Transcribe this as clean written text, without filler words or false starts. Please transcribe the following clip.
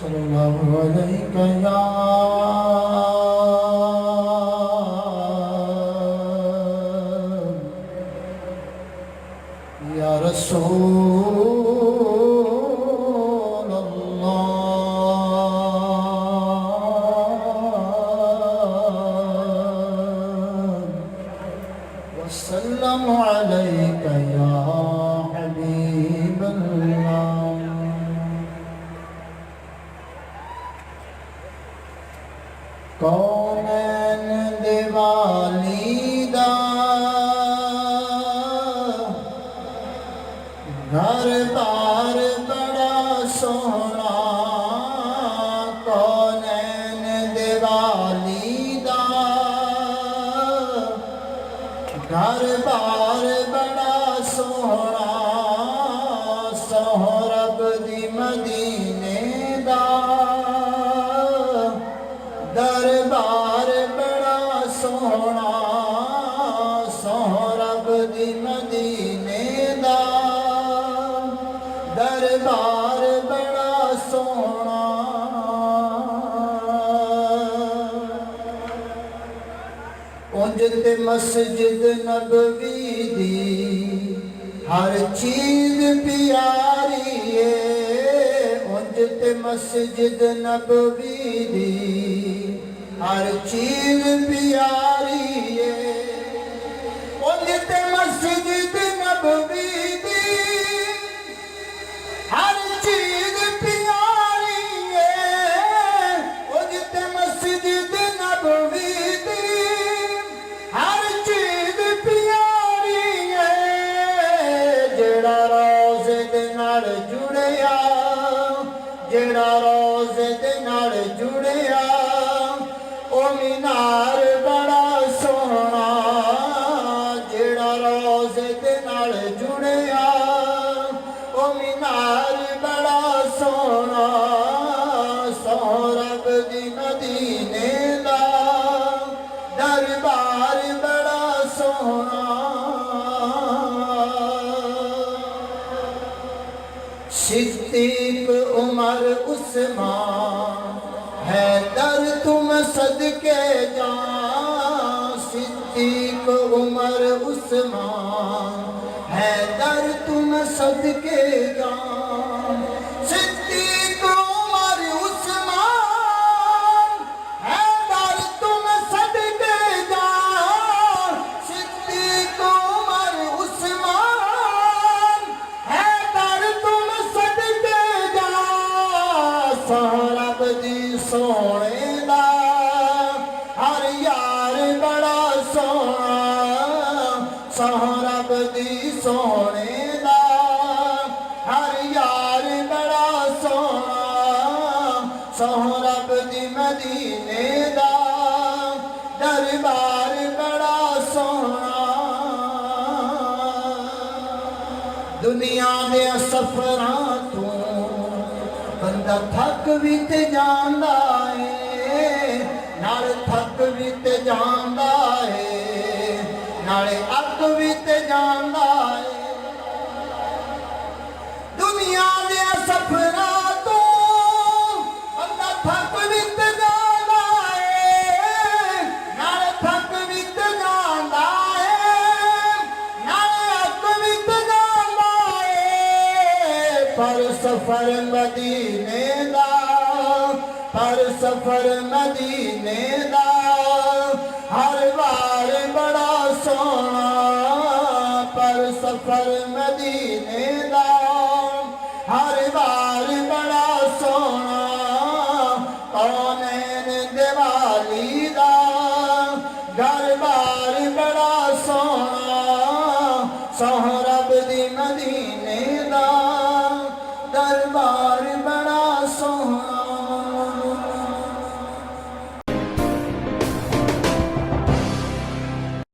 सल्लल्लाहु अलैहि या रसूल अल्लाह वसल्लम अलैका या हबीब अल्लाह। कौनैन दे वालीदा घर बार बड़ा सोहना, कौनैन दे वालीदा घर बार बड़ा सोहना, सोहरब दी मदीने दा दरबार बड़ा सोहना, सोहरब दी मदीने दा दरबार बड़ा सोहना। उंज ते मस्जिद नबवी दी हर चीज प्यारी है, उंज ते मस्जिद नबवी दी हर चीज प्यारी है, उंज ते मस्जिद नबवी दी हर चीज प्यारी है, उंज ते मस्जिद नबवी दी हर चीज प्यारी है। जेड़ा रोज़े दे नाल जुड़िया, जेड़ा रोज़े दे नाल जुड़िया, ओ मीनार बड़ा सोहना, जेड़ा रोज़े दे नाल जुड़िया, ओ मीनार बड़ा सोहना, सोहरब दी मदीने दा दरबार बड़ा सोहना। सिद्दीक उमर उस्मान हैदर तुम सदके जा, सिद्दीक उमर उस्मान हैदर तुम सदके जा, सिद्दीक उमर उस्मान हैदर तुम सदके जा, सिद्दीक उमर उस्मान हैदर तुम सदके जा, सोहरब दी सोहने दा हर यार बड़ा सोहना, सोहरब दी सोहने दा हर यार बड़ा सोहना, सोहरब दी मदीने दा दरबार बड़ा सोहना। दुनिया दे सफरां तू बंदा थक भी ते जांदा है, नाल थक भी ते जांदा है, नाले अक भी ते जांदा है। दुनिया दे सफरां तू बंदा थक भी ते जांदा है, नाल थक भी ते जांदा है, नाले अक भी ते जांदा है। पर सफर मदीने दा, पर सफर मदीने दा हर बार बड़ा सोहना, पर सफर मदीने दा हर बार बड़ा सोहना, कौनैन दे वाली दा